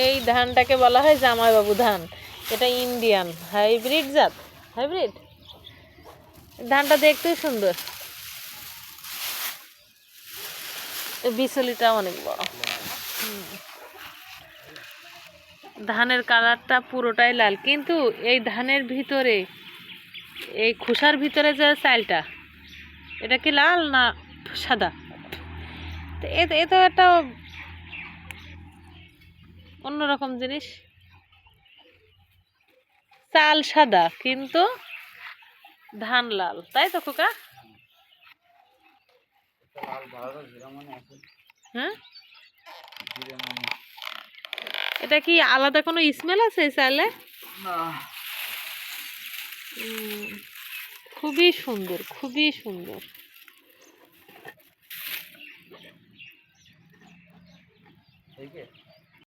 এই ধানটাকে বলা হয় জামাইবাবু ধান। এটা ইন্ডিয়ান হাইব্রিড জাত। হাইব্রিড ধানটা দেখতেও সুন্দর, বিচলিটা অনেক বড়। ধানের কালারটা পুরোটাই লাল, কিন্তু এই ধানের ভিতরে, এই খোসার ভিতরে যে চালটা, এটা কি লাল না সাদা? এ তো একটা অন্যরকম জিনিস। চাল সাদা কিন্তু ধান লাল, তাই তো খোকা? হ্যাঁ, এটা কি আলাদা কোনো স্মেল আছে এই চালে? খুবই সুন্দর, খুবই সুন্দর।